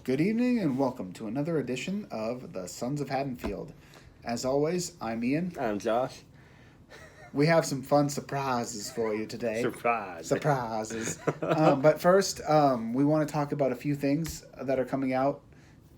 Good evening and welcome to another edition of the Sons of Haddonfield. As always, I'm Ian. I'm Josh. We have some fun surprises for you today. Surprises. But first, we want to talk about a few things that are coming out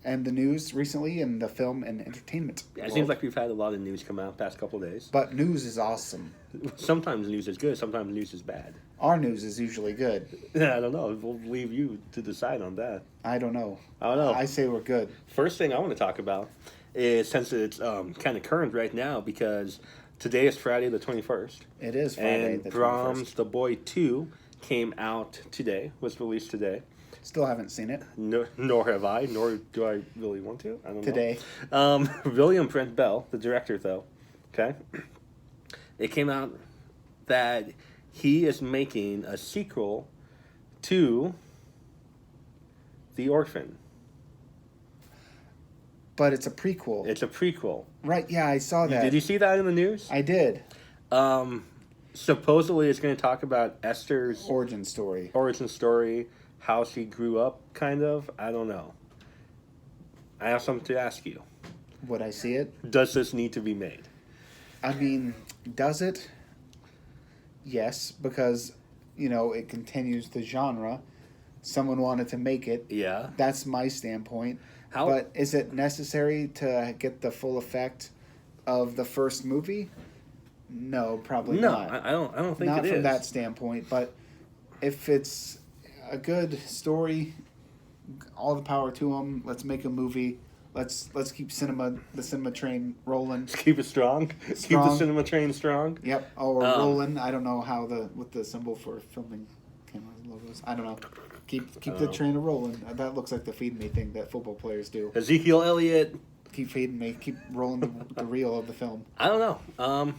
and the news recently in the film and entertainment Yeah, it world. seems like we've had a lot of news come out past couple of days. But news is awesome. Sometimes news is good, sometimes news is bad. Our news is usually good. I don't know. We'll leave you to decide on that. I don't know. I don't know. I say we're good. First thing I want to talk about is, since it's kind of current right now, because today is Friday the 21st. It is Friday and the 21st. Brahms The Boy 2 came out today, was released today. Still haven't seen it. Nor have I, nor do I really want to. I don't Today. know. William Brent Bell, the director, though, okay? It came out that he is making a sequel to The Orphan. But it's a prequel. It's a prequel. Right, yeah, I saw that. Did you see that in the news? I did. Supposedly it's going to talk about Esther's Origin story. how she grew up, kind of. I don't know. I have something to ask you. Would I see it? Does this need to be made? I mean, does it? Yes, because, it continues the genre. Someone wanted to make it. Yeah. That's my standpoint. How? But is it necessary to get the full effect of the first movie? No, probably not. I don't think not it from is. that standpoint, but if it's a good story, all the power to them. Let's make a movie. Let's keep the cinema train rolling. Let's keep it strong. Keep the cinema train strong. Yep, or rolling. I don't know how what the symbol for filming camera logos. I don't know. Keep the train rolling. That looks like the feed me thing that football players do. Ezekiel Elliott. Keep feeding me. Keep rolling the reel of the film. I don't know.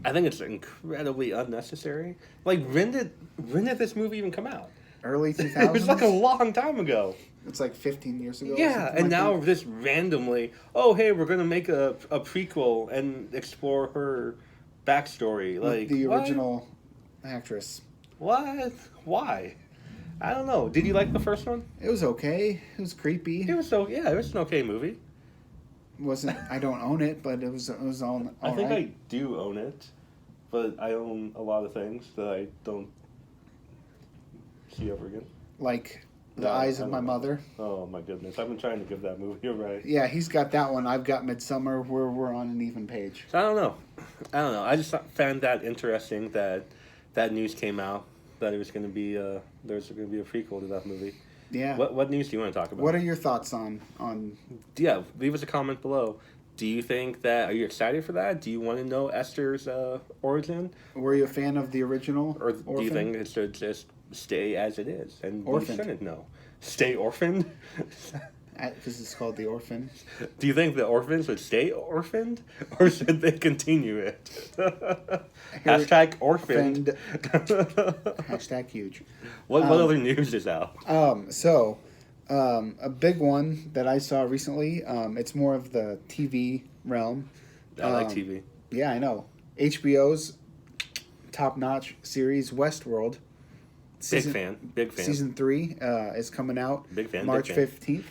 I think it's incredibly unnecessary. Like, when did this movie even come out? Early 2000s? It was like a long time ago. It's like 15 years ago. Yeah, and now just randomly, hey, we're going to make a prequel and explore her backstory. Like the original actress. What? Why? I don't know. Did you like the first one? It was okay. It was creepy. It was it was an okay movie. I don't own it, but it was all I think right. I do own it, but I own a lot of things that I don't see ever again. Like The Eyes of My Mother. Oh my goodness. I've been trying to give that movie a right. Yeah, he's got that one. I've got Midsummer. We're on an even page. So I don't know. I just found that interesting that news came out that it was going to be there's going to be a prequel to that movie. Yeah. What news do you want to talk about? What are your thoughts on? Yeah, leave us a comment below. Do you think that? Are you excited for that? Do you want to know Esther's origin? Were you a fan of the original? Or do you think it should just stay as it is and Orphaned. we shouldn't know? Stay orphaned? Because it's called The Orphan. Do you think the orphans would stay orphaned, or should they continue it? Hashtag orphaned. Hashtag huge. What other news is out? A big one that I saw recently. It's more of the TV realm. I like TV. Yeah, I know. HBO's top-notch series Westworld. Big fan. Season 3 is coming out. Big fan. March 15th.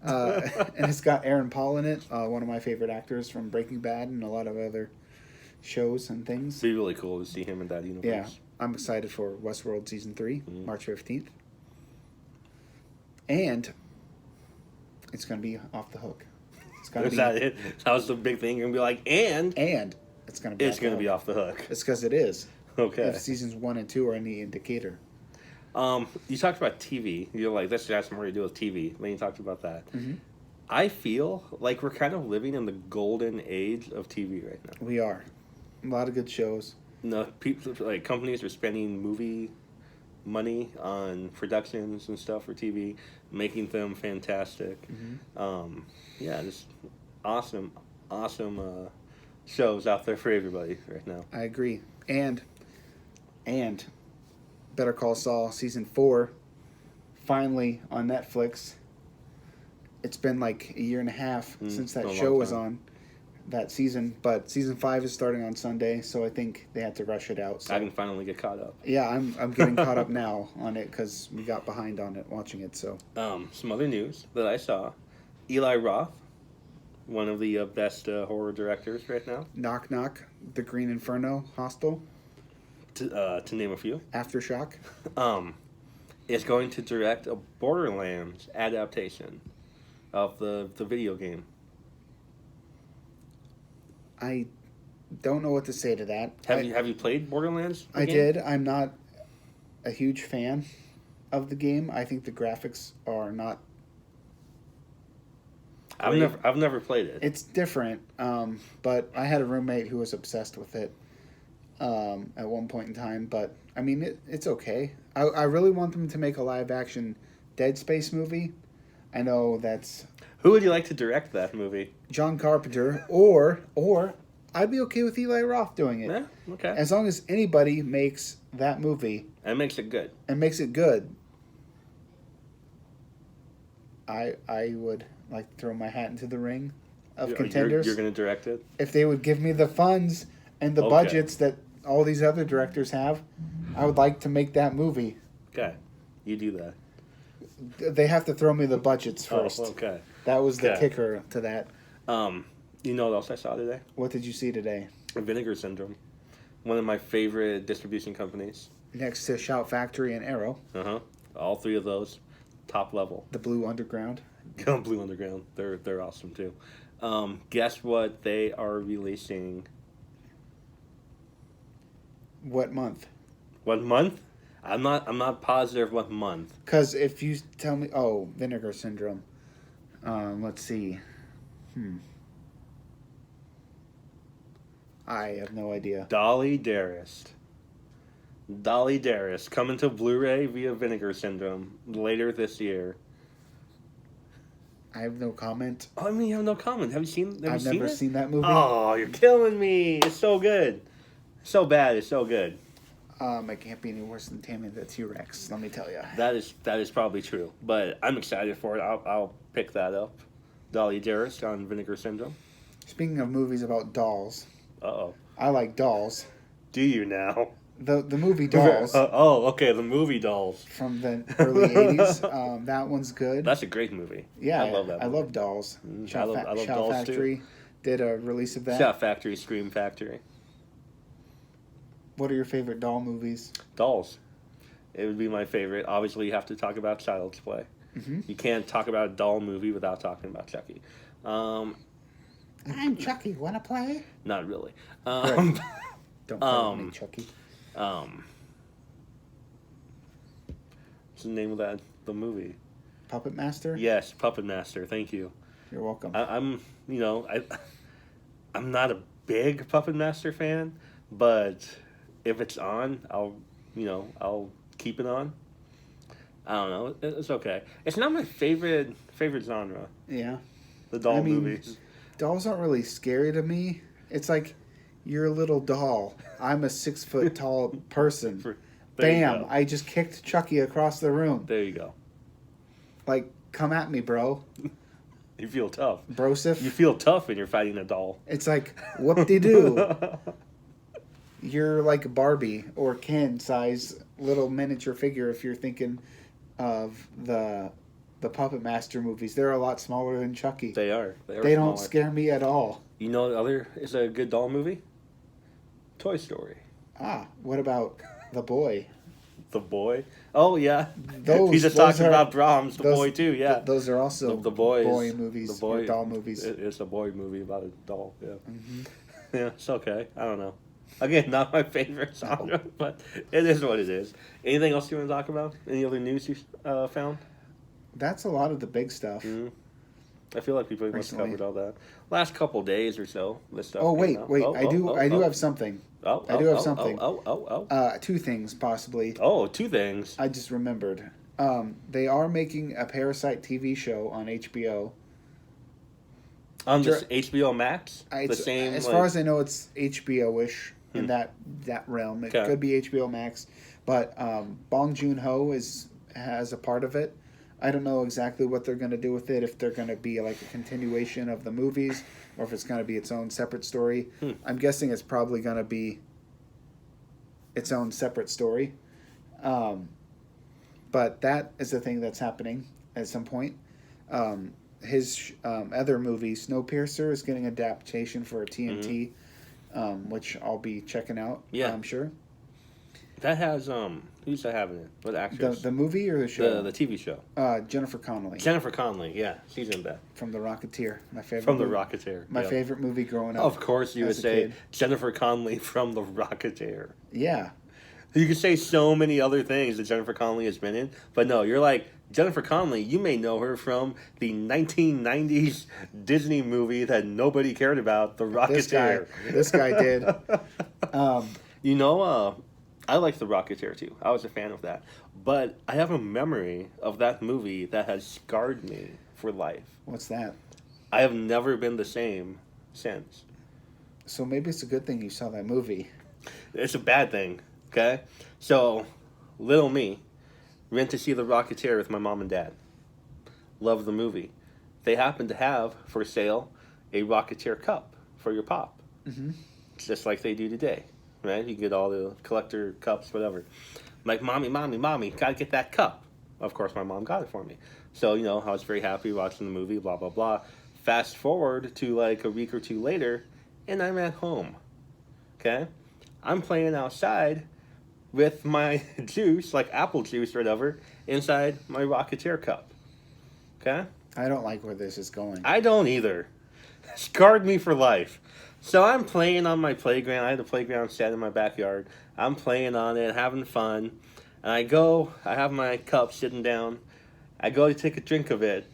And it's got Aaron Paul in it, one of my favorite actors from Breaking Bad and a lot of other shows and things. It'd be really cool to see him in that universe. Yeah, I'm excited for Westworld Season 3, March 15th. And it's going to be off the hook. It's gonna Is that it? That was the big thing. You're going to be like, and it's going to be off the hook. It's because it is. Okay. If seasons 1 and 2 are any indicator. You talked about TV. You're like, this has more to do with TV. Then you talked about that. Mm-hmm. I feel like we're kind of living in the golden age of TV right now. We are. A lot of good shows. No, people like companies are spending movie money on productions and stuff for TV, making them fantastic. Mm-hmm. Just awesome shows out there for everybody right now. I agree. And Better Call Saul Season 4, finally on Netflix. It's been like a year and a half since that show was on. that season, but season 5 is starting on Sunday, so I think they had to rush it out. So. I can finally get caught up. Yeah, I'm getting caught up now on it because we got behind on it watching it. So Some other news that I saw: Eli Roth, one of the best horror directors right now. Knock Knock, The Green Inferno, Hostel, To name a few. Aftershock. Is going to direct a Borderlands adaptation of the video game. I don't know what to say to that. Have you played Borderlands? I did. I'm not a huge fan of the game. I think the graphics are not. I've never played it. It's different, but I had a roommate who was obsessed with it at one point in time. But I mean, it's okay. I really want them to make a live action Dead Space movie. I know that's. Who would you like to direct that movie? John Carpenter, or I'd be okay with Eli Roth doing it. Yeah, okay. As long as anybody makes that movie And makes it good. and makes it good, I would like to throw my hat into the ring of contenders. You're going to direct it? If they would give me the funds and the budgets that all these other directors have, I would like to make that movie. Okay. You do that. They have to throw me the budgets first. Oh, okay. That was the kicker to that. You know what else I saw today? What did you see today? Vinegar Syndrome. One of my favorite distribution companies. Next to Shout Factory and Arrow. Uh-huh. All three of those. Top level. The Blue Underground. Blue Underground. They're awesome too. Guess what they are releasing? What month? What month? I'm not positive what month. Because if you tell me, Vinegar Syndrome. Let's see. I have no idea. Dolly Darist coming to Blu-ray via Vinegar Syndrome later this year. I have no comment. Oh, I mean, you have no comment. Have you seen? I've never seen that movie. Oh, you're killing me! It's so good, so bad. It's so good. It can't be any worse than Tammy the T-Rex. Let me tell you. That is probably true, but I'm excited for it. I'll pick that up. Dolly Darist on Vinegar Syndrome. Speaking of movies about dolls. Uh-oh. I like dolls. Do you now? The movie Dolls. Okay, the movie Dolls. From the early 80s. That one's good. That's a great movie. Yeah, I love that movie. I love Dolls. I love Shout Dolls Factory too. did a release of that. Shout Factory, Scream Factory. What are your favorite doll movies? Dolls. It would be my favorite. Obviously, you have to talk about Child's Play. Mm-hmm. You can't talk about a doll movie without talking about Chucky. I'm Chucky. Wanna play? Not really. Don't play with me, Chucky. What's the name of the movie? Puppet Master? Yes, Puppet Master. Thank you. You're welcome. I'm not a big Puppet Master fan, but if it's on, I'll keep it on. I don't know. It's okay. It's not my favorite genre. Yeah. The doll movies. Dolls aren't really scary to me. It's like you're a little doll. I'm a 6 foot tall person. Bam! I just kicked Chucky across the room. There you go. Like, come at me, bro. You feel tough. Brosif. You feel tough when you're fighting a doll. It's like, whoop-de-doo. You're like Barbie or Ken size little miniature figure if you're thinking of the Puppet Master movies. They're a lot smaller than Chucky. They are. They don't scare me at all. You know what other is a good doll movie? Toy Story. What about The Boy? The Boy? Oh, yeah. He's just talking about Brahms, The Boy, too, yeah. Those are also the boy movies, or doll movies. It's a boy movie about a doll, yeah. Mm-hmm. Yeah, it's okay. I don't know. Again, not my favorite genre, but it is what it is. Anything else you want to talk about? Any other news you found? That's a lot of the big stuff. Mm-hmm. I feel like we pretty much covered all that. Last couple days or so, this stuff. Wait! I do have something. I do have something. Two things possibly. Two things. I just remembered. They are making a Parasite TV show on HBO. On this HBO Max, the same. As far as I know, it's HBO-ish in that realm. It could be HBO Max, but Bong Joon-ho has a part of it. I don't know exactly what they're going to do with it, if they're going to be like a continuation of the movies or if it's going to be its own separate story. I'm guessing it's probably going to be its own separate story. But that is the thing that's happening at some point. His other movie, Snowpiercer, is getting adaptation for a TNT, which I'll be checking out, I'm sure. That has, who's that having it? What actress? The movie or the show? The TV show. Jennifer Connelly. Jennifer Connelly, yeah. She's in that. From The Rocketeer. My favorite From movie. The Rocketeer. My favorite movie growing up. Of course you would say kid. Jennifer Connelly from The Rocketeer. Yeah. You could say so many other things that Jennifer Connelly has been in, but no, you're like, Jennifer Connelly, you may know her from the 1990s Disney movie that nobody cared about, The Rocketeer. This guy did. You know, I like The Rocketeer too. I was a fan of that. But I have a memory of that movie that has scarred me for life. What's that? I have never been the same since. So maybe it's a good thing you saw that movie. It's a bad thing, okay? So, little me went to see The Rocketeer with my mom and dad. Loved the movie. They happened to have for sale a Rocketeer cup for your pop. Mm-hmm. Just like they do today, right? You get all the collector cups, whatever. I'm like, mommy, gotta get that cup. Of course, my mom got it for me. So, you know, I was very happy watching the movie, blah, blah, blah. Fast forward to like a week or two later, and I'm at home, okay? I'm playing outside with my juice, like apple juice or whatever, inside my Rocketeer cup, okay? I don't like where this is going. I don't either. Scarred me for life. So I'm playing on my playground. I had a playground set in my backyard. I'm playing on it, having fun. And I have my cup sitting down. I go to take a drink of it.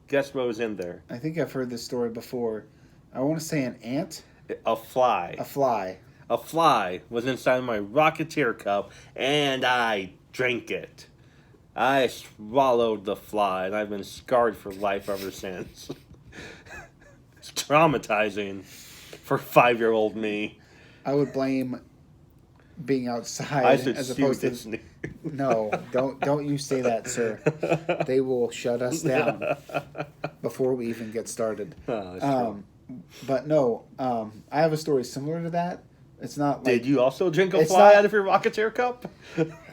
Guess what was in there? I think I've heard this story before. I want to say an ant? A fly. A fly. A fly was inside my Rocketeer cup, and I drank it. I swallowed the fly, and I've been scarred for life ever since. It's traumatizing for 5-year-old me. I would blame being outside as opposed to Disney. No, don't you say that, sir. They will shut us down before we even get started. Oh, but no, I have a story similar to that. It's not like, did you also drink a it's fly not- out of your Rocketeer cup?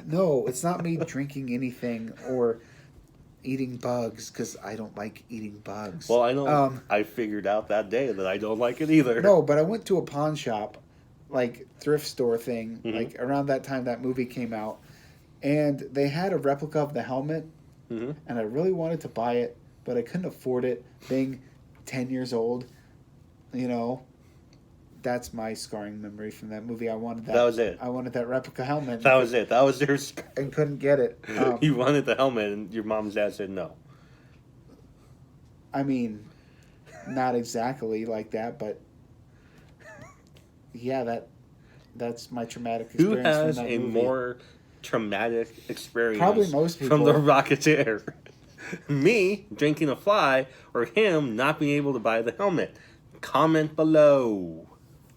No, it's not me drinking anything or eating bugs because I don't like eating bugs. Well, I know. I figured out that day that I don't like it either. No, but I went to a pawn shop, like thrift store thing, Mm-hmm. like around that time that movie came out, and they had a replica of the helmet, Mm-hmm. and I really wanted to buy it, but I couldn't afford it. Being 10 years old, you know, that's my scarring memory from that movie. I wanted that. That was it. I wanted that replica helmet. That was it. That was your. And couldn't get it. You wanted the helmet, and your mom and dad said no. I mean, not exactly like that, but yeah, that's my traumatic Who experience has from that a movie. more traumatic experience? Probably most from the people. Rocketeer. Me drinking a fly, or him not being able to buy the helmet. Comment below.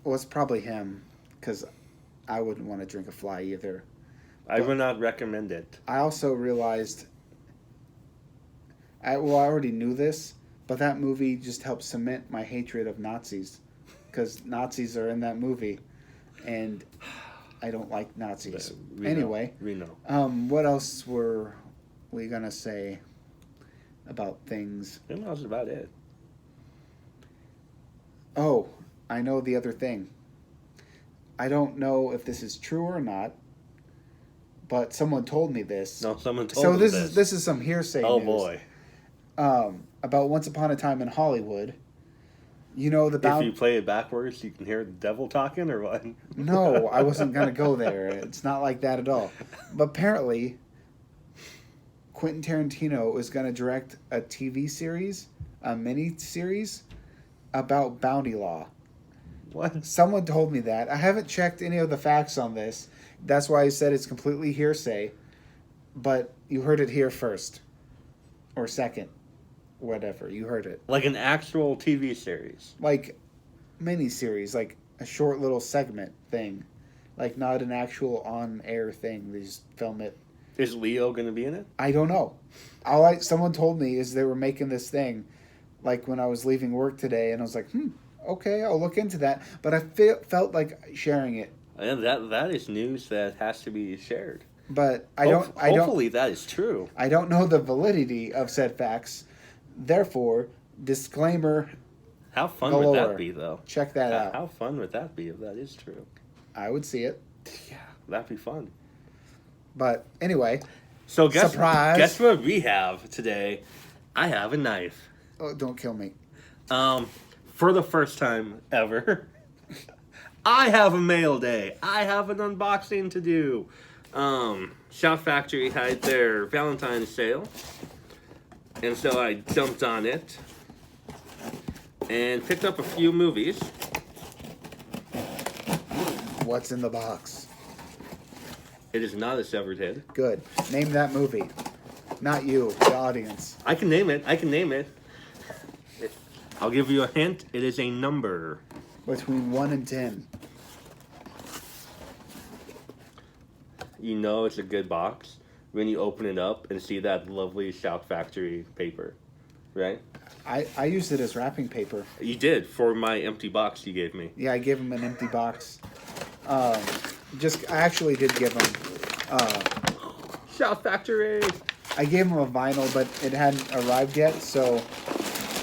Well, it's probably him, because I wouldn't want to drink a fly either. I would not recommend it. I also realized, I already knew this, but that movie just helped cement my hatred of Nazis, because Nazis are in that movie, and I don't like Nazis. Anyway, we know. What else were we gonna say about things? I think that was about it. Oh, I know the other thing. I don't know if this is true or not, but someone told me this. No, someone told So me this is some hearsay Oh news. boy! About Once Upon a Time in Hollywood. You know the If you play it backwards, you can hear the devil talking, or what? No, I wasn't gonna go there. It's not like that at all. But apparently, Quentin Tarantino is gonna direct a TV series, a mini series, about bounty law. What? Someone told me that. I haven't checked any of the facts on this. That's why I said it's completely hearsay. But you heard it here first. Or second. Whatever. You heard it. Like an actual TV series. Like mini-series. Like a short little segment thing. Like not an actual on-air thing. They just film it. Is Leo going to be in it? I don't know. Someone told me is they were making this thing, like when I was leaving work today, and I was like, okay, I'll look into that. But I felt like sharing it. And that is news that has to be shared. But Hopefully that is true. I don't know the validity of said facts. Therefore, disclaimer. How fun galore. would that be, though? Check that out. How fun would that be if that is true? I would see it. Yeah, that'd be fun. But anyway, so surprise. Guess what we have today? I have a knife. Oh, don't kill me. For the first time ever, I have a mail day. I have an unboxing to do. Shout Factory had their Valentine's sale, and so I jumped on it and picked up a few movies. What's in the box? It is not a severed head. Good. Name that movie. Not you, the audience. I can name it. I'll give you a hint. It is a number. Between 1 and 10. You know it's a good box when you open it up and see that lovely Shout Factory paper, right? I used it as wrapping paper. You did, for my empty box you gave me. Yeah, I gave him an empty box. I actually did give him... Shout Factory! I gave him a vinyl, but it hadn't arrived yet, so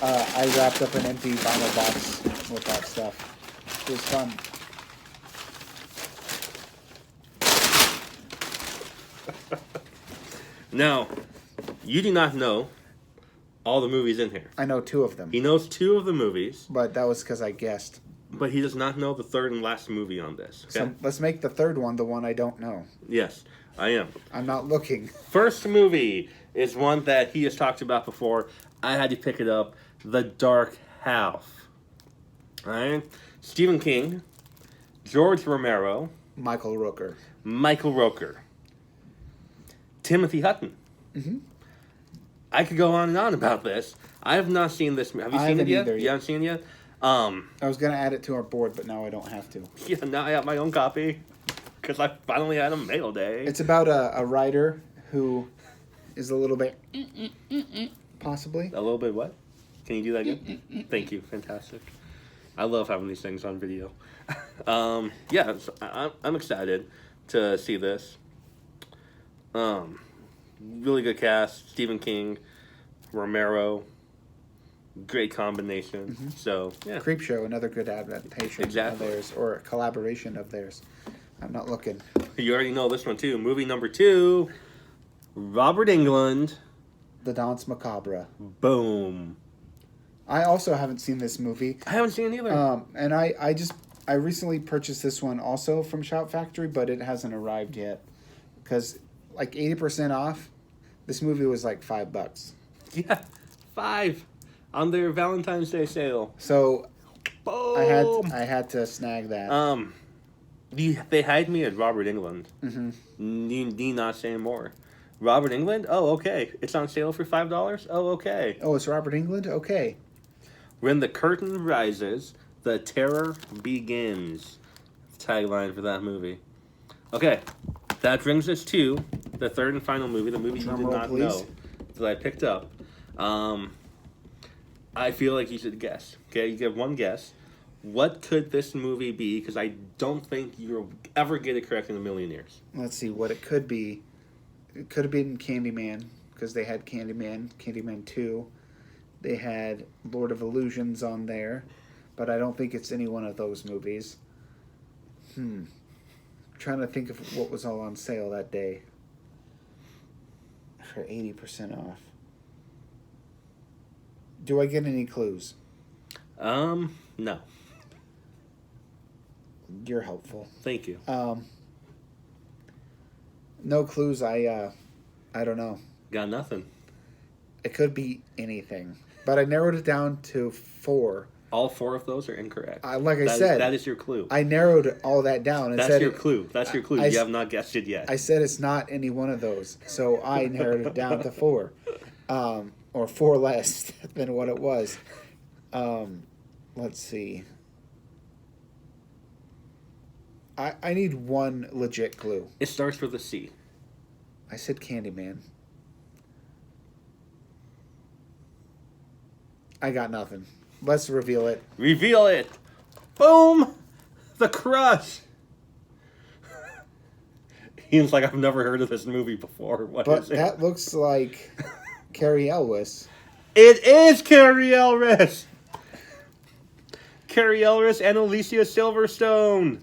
I wrapped up an empty vinyl box with that stuff. It was fun. Now, you do not know all the movies in here. I know 2 of them. He knows 2 of the movies, But that was because I guessed. but he does not know the third and last movie on this. Okay? So let's make the third one the one I don't know. Yes, I am. I'm not looking. First movie is one that he has talked about before. I had to pick it up. The Dark Half. Alright? Stephen King, George Romero, Michael Rooker. Michael Rooker, Timothy Hutton. Mm-hmm. I could go on and on about this. I have not seen this. Have you seen it yet? You haven't seen it yet? I was going to add it to our board, but now I don't have to. Yeah, now I have my own copy. Because I finally had a mail day. It's about a writer who is a little bit... possibly. A little bit what? Can you do that again? Thank you. Fantastic. I love having these things on video. Yeah, so I'm excited to see this. Really good cast. Stephen King, Romero. Great combination. Mm-hmm. So, yeah. Creepshow, another good adaptation of theirs, or a collaboration of theirs. I'm not looking. You already know this one, too. Movie number 2, Robert Englund. The Danse Macabre. Boom. I also haven't seen this movie. I haven't seen it either. And I recently purchased this one also from Shout Factory, but it hasn't arrived yet. Because, like, 80% off, this movie was like $5. Yeah, $5 on their Valentine's Day sale. So, Boom. I had to snag that. They had me at Robert Englund. Mm-hmm. Need not say more. Robert Englund? Oh, okay. It's on sale for $5? Oh, okay. Oh, it's Robert Englund? Okay. When the curtain rises, the terror begins. Tagline for that movie. Okay, that brings us to the third and final movie, the movie you did not know that I picked up. I feel like you should guess. Okay, you get one guess. What could this movie be? Because I don't think you'll ever get it correct in a million years. Let's see what it could be. It could have been Candyman, because they had Candyman 2. They had Lord of Illusions on there, but I don't think it's any one of those movies. I'm trying to think of what was all on sale that day for 80% off. Do I get any clues? No. You're helpful. Thank you. No clues. I don't know. Got nothing. It could be anything, but I narrowed it down to 4. All 4 of those are incorrect. Like I said, that is your clue. I narrowed all that down and That's said your clue. That's your clue. You have not guessed it yet. I said it's not any one of those, so I narrowed it down to 4, or 4 less than what it was. Let's see. I need one legit clue. It starts with a C. I said Candyman. I got nothing. Let's reveal it. Reveal it. Boom. The Crush. Ian's like, I've never heard of this movie before. What But is it? that looks like Carrie Elwes. It is Carrie Elwes. Carrie Elwes and Alicia Silverstone.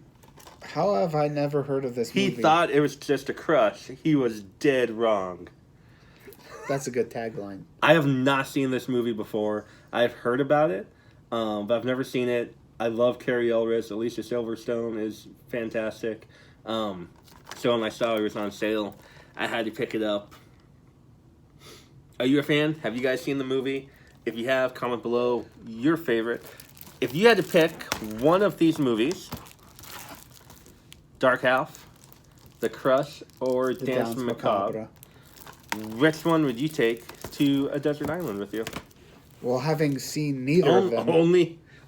How have I never heard of this He movie? thought it was just a crush. He was dead wrong. That's a good tagline. I have not seen this movie before. I've heard about it, but I've never seen it. I love Carrie Elwes. Alicia Silverstone is fantastic. So when I saw it was on sale, I had to pick it up. Are you a fan? Have you guys seen the movie? If you have, comment below your favorite. If you had to pick one of these movies, Dark Half, The Crush, or The Dance Danse Macabre, which one would you take to a desert island with you? Well, having seen neither of them,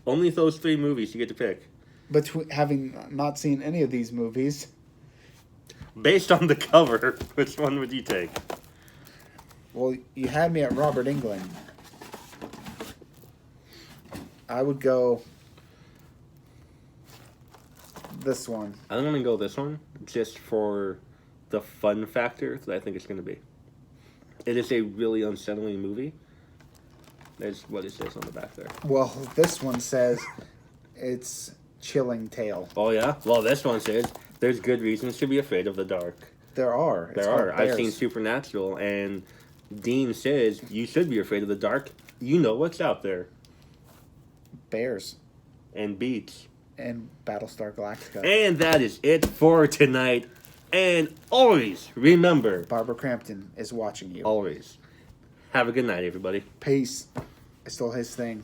Only those three movies you get to pick. having not seen any of these movies, Based on the cover, which one would you take? well, you had me at Robert Englund. I would go this one. I'm going to go this one just for the fun factor that I think it's going to be. It is a really unsettling movie. That's what it says on the back there. Well, this one says it's chilling tale. Oh, yeah? Well, this one says there's good reasons to be afraid of the dark. There are. It's There are. called I've seen Bears. Supernatural, and Dean says you should be afraid of the dark. You know what's out there. Bears And beats. and Battlestar Galactica. And that is it for tonight. And always remember, Barbara Crampton is watching you. always, have a good night, everybody. Peace. I stole his thing.